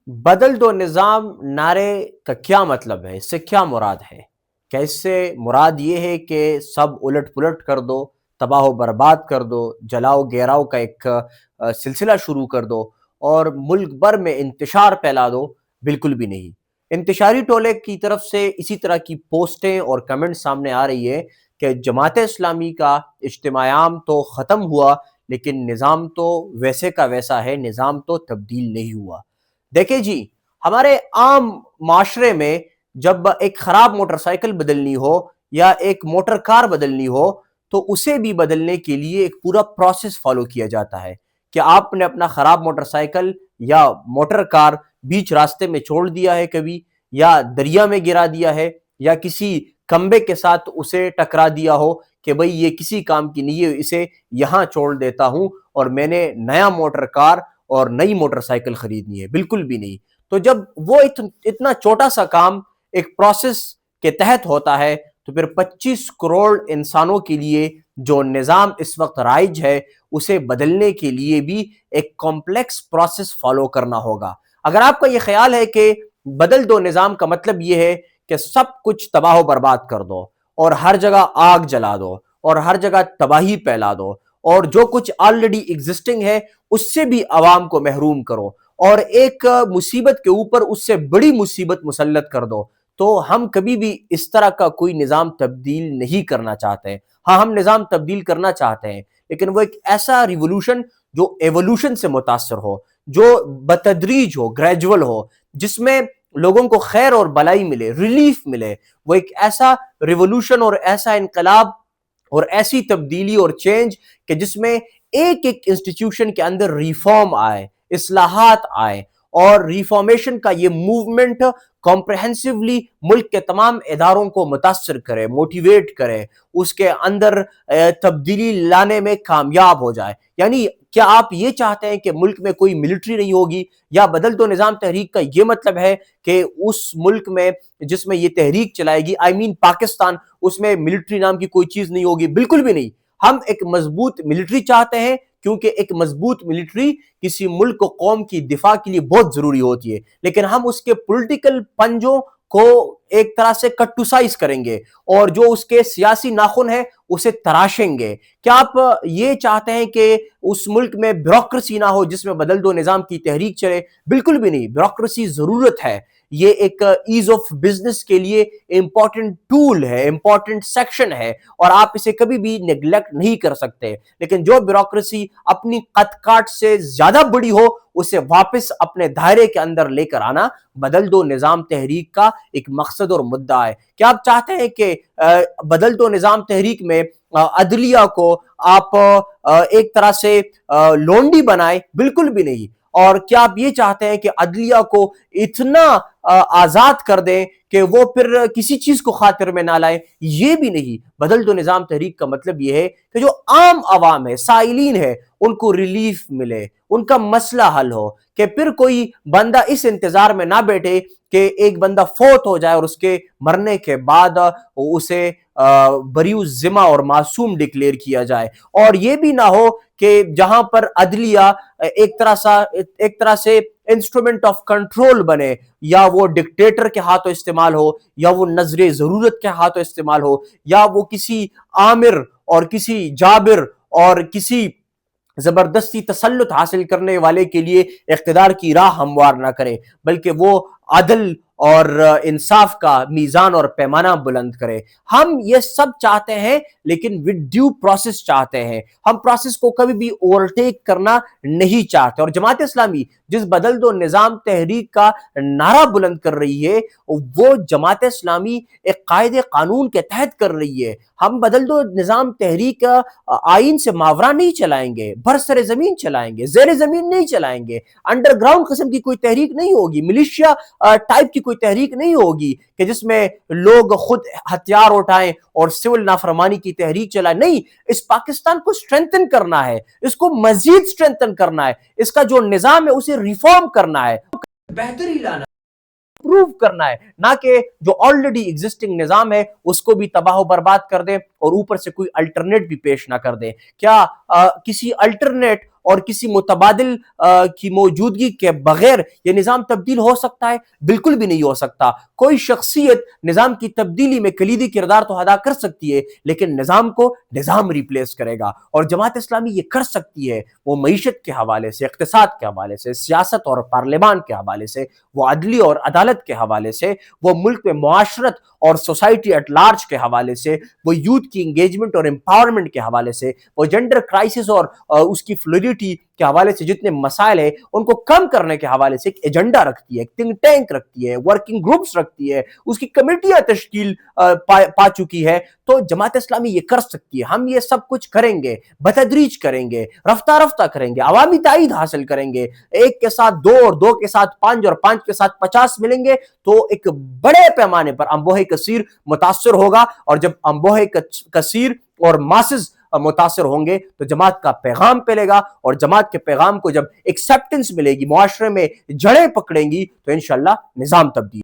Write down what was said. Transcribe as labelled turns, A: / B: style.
A: بدل دو نظام نعرے کا کیا مطلب ہے؟ اس سے کیا مراد ہے؟ کیا اس سے مراد یہ ہے کہ سب الٹ پلٹ کر دو، تباہ و برباد کر دو، جلاؤ گیراؤ کا ایک سلسلہ شروع کر دو اور ملک بھر میں انتشار پھیلا دو؟ بالکل بھی نہیں۔ انتشاری ٹولے کی طرف سے اسی طرح کی پوسٹیں اور کمنٹ سامنے آ رہی ہے کہ جماعت اسلامی کا اجتماع عام تو ختم ہوا لیکن نظام تو ویسے کا ویسا ہے، نظام تو تبدیل نہیں ہوا۔ دیکھیں جی، ہمارے عام معاشرے میں جب ایک خراب موٹر سائیکل بدلنی ہو یا ایک موٹر کار بدلنی ہو تو اسے بھی بدلنے کے لیے ایک پورا پروسیس فالو کیا جاتا ہے کہ آپ نے اپنا خراب موٹر سائیکل یا موٹر کار بیچ راستے میں چھوڑ دیا ہے کبھی، یا دریا میں گرا دیا ہے، یا کسی کھمبے کے ساتھ اسے ٹکرا دیا ہو کہ بھئی یہ کسی کام کی نہیں ہے، اسے یہاں چھوڑ دیتا ہوں اور میں نے نیا موٹر کار اور نئی موٹر سائیکل خریدنی ہے۔ بالکل بھی نہیں۔ تو جب وہ اتنا چھوٹا سا کام ایک پروسیس کے تحت ہوتا ہے تو پھر 25 کروڑ انسانوں کے لیے جو نظام اس وقت رائج ہے اسے بدلنے کے لیے بھی ایک کمپلیکس پروسیس فالو کرنا ہوگا۔ اگر آپ کا یہ خیال ہے کہ بدل دو نظام کا مطلب یہ ہے کہ سب کچھ تباہ و برباد کر دو اور ہر جگہ آگ جلا دو اور ہر جگہ تباہی پھیلا دو اور جو کچھ آلریڈی ایگزسٹنگ ہے اس سے بھی عوام کو محروم کرو اور ایک مصیبت کے اوپر اس سے بڑی مصیبت مسلط کر دو، تو ہم کبھی بھی اس طرح کا کوئی نظام تبدیل نہیں کرنا چاہتے۔ ہاں، ہم نظام تبدیل کرنا چاہتے ہیں لیکن وہ ایک ایسا ریولوشن جو ایولوشن سے متاثر ہو، جو بتدریج ہو، گریجول ہو، جس میں لوگوں کو خیر اور بلائی ملے، ریلیف ملے۔ وہ ایک ایسا ریولوشن اور ایسا انقلاب اور ایسی تبدیلی اور چینج کہ جس میں ایک ایک انسٹیٹیوشن کے اندر ریفارم آئے، اصلاحات آئے، اور ریفارمیشن کا یہ موومنٹ کمپریہنسولی ملک کے تمام اداروں کو متاثر کرے، موٹیویٹ کرے، اس کے اندر تبدیلی لانے میں کامیاب ہو جائے۔ یعنی کیا آپ یہ چاہتے ہیں کہ ملک میں کوئی ملٹری نہیں ہوگی؟ یا بدل دو نظام تحریک کا یہ مطلب ہے کہ اس ملک میں جس میں یہ تحریک چلائے گی، پاکستان، اس میں ملٹری نام کی کوئی چیز نہیں ہوگی؟ بالکل بھی نہیں۔ ہم ایک مضبوط ملٹری چاہتے ہیں کیونکہ ایک مضبوط ملٹری کسی ملک و قوم کی دفاع کے لیے بہت ضروری ہوتی ہے، لیکن ہم اس کے پولیٹیکل پنجوں کو ایک طرح سے کٹوسائز کریں گے اور جو اس کے سیاسی ناخن ہے اسے تراشیں گے۔ کیا آپ یہ چاہتے ہیں کہ اس ملک میں بیوروکریسی نہ ہو جس میں بدل دو نظام کی تحریک چلے؟ بالکل بھی نہیں۔ بیوروکریسی ضرورت ہے، یہ ایک ایز آف بزنس کے لیے امپورٹنٹ ٹول ہے، امپورٹنٹ سیکشن ہے اور آپ اسے کبھی بھی نیگلیکٹ نہیں کر سکتے، لیکن جو بیوروکریسی اپنی قد کاٹ سے زیادہ بڑی ہو اسے واپس اپنے دائرے کے اندر لے کر آنا بدل دو نظام تحریک کا ایک مقصد اور مدعا ہے۔ کیا آپ چاہتے ہیں کہ بدل دو نظام تحریک میں عدلیہ کو آپ ایک طرح سے لونڈی بنائیں؟ بالکل بھی نہیں۔ اور کیا آپ یہ چاہتے ہیں کہ عدلیہ کو اتنا آزاد کر دیں کہ وہ پھر کسی چیز کو خاطر میں نہ لائیں؟ یہ بھی نہیں۔ بدل دو نظام تحریک کا مطلب یہ ہے کہ جو عام عوام ہے، سائلین ہے، ان کو ریلیف ملے، ان کا مسئلہ حل ہو، کہ پھر کوئی بندہ اس انتظار میں نہ بیٹھے کہ ایک بندہ فوت ہو جائے اور اس کے مرنے کے بعد اسے بریء الذمہ اور معصوم ڈکلیئر کیا جائے، اور یہ بھی نہ ہو کہ جہاں پر عدلیہ ایک طرح سے انسٹرومنٹ آف کنٹرول بنے، یا وہ ڈکٹیٹر کے ہاتھوں استعمال ہو، یا وہ نظر ضرورت کے ہاتھوں استعمال ہو، یا وہ کسی آمر اور کسی جابر اور کسی زبردستی تسلط حاصل کرنے والے کے لیے اقتدار کی راہ ہموار نہ کرے، بلکہ وہ عدل اور انصاف کا میزان اور پیمانہ بلند کرے۔ ہم یہ سب چاہتے ہیں لیکن ود ڈیو پروسیس چاہتے ہیں۔ ہم پروسیس کو کبھی بھی اوورٹیک کرنا نہیں چاہتے، اور جماعت اسلامی جس بدل دو نظام تحریک کا نعرہ بلند کر رہی ہے وہ جماعت اسلامی ایک قائد قانون کے تحت کر رہی ہے۔ ہم بدل دو نظام تحریک آئین سے ماورا نہیں چلائیں گے، برسر زمین چلائیں گے، زیر زمین نہیں چلائیں گے، انڈر گراؤنڈ قسم کی کوئی تحریک نہیں ہوگی، ملیشیا ٹائپ کی کوئی تحریک نہیں ہوگی کہ جس میں لوگ خود ہتھیار اٹھائیں اور سول نافرمانی کی تحریک چلائیں۔ نہیں، اس پاکستان کو سٹرینتھن کرنا ہے، اس کو مزید سٹرینتھن کرنا ہے، اس کا جو نظام ہے اسے ریفارم کرنا ہے، بہتری لانا، پروو کرنا ہے، نہ کہ جو آلریڈی ایگزسٹنگ نظام ہے اس کو بھی تباہ و برباد کر دیں اور اوپر سے کوئی الٹرنیٹ بھی پیش نہ کر دیں۔ کیا کسی الٹرنیٹ اور کسی متبادل کی موجودگی کے بغیر یہ نظام تبدیل ہو سکتا ہے؟ بالکل بھی نہیں ہو سکتا۔ کوئی شخصیت نظام کی تبدیلی میں کلیدی کردار تو ادا کر سکتی ہے، لیکن نظام کو نظام ریپلیس کرے گا، اور جماعت اسلامی یہ کر سکتی ہے۔ وہ معیشت کے حوالے سے، اقتصاد کے حوالے سے، سیاست اور پارلیمان کے حوالے سے، وہ عدلی اور عدالت کے حوالے سے، وہ ملک میں معاشرت اور سوسائٹی ایٹ لارج کے حوالے سے، وہ یوتھ کی انگیجمنٹ اور امپاورمنٹ کے حوالے سے، وہ جنڈر کرائسس اور اس کی فلوئڈٹی کے حوالے سے جتنے مسائل ہیں ان کو کم کرنے کے حوالے سے ایک ایجنڈا رکھتی ہے، ایک تھنک ٹینک رکھتی ہے، ورکنگ گروپس رکھتی ہے، اس کی کمیٹیاں تشکیل پا چکی ہے۔ تو جماعت اسلامی یہ کر سکتی ہے۔ ہم یہ سب کچھ کریں گے، بتدریج کریں گے، رفتہ رفتہ کریں گے، عوامی تائید حاصل کریں گے، ایک کے ساتھ دو اور دو کے ساتھ پانچ اور پانچ کے ساتھ 50 ملیں گے تو ایک بڑے پیمانے پر امبوہ کثیر متاثر ہوگا، اور جب امبوہ کثیر اور ماسز متاثر ہوں گے تو جماعت کا پیغام پھیلے گا، اور جماعت کے پیغام کو جب ایکسیپٹنس ملے گی، معاشرے میں جڑیں پکڑیں گی، تو انشاءاللہ نظام تبدیل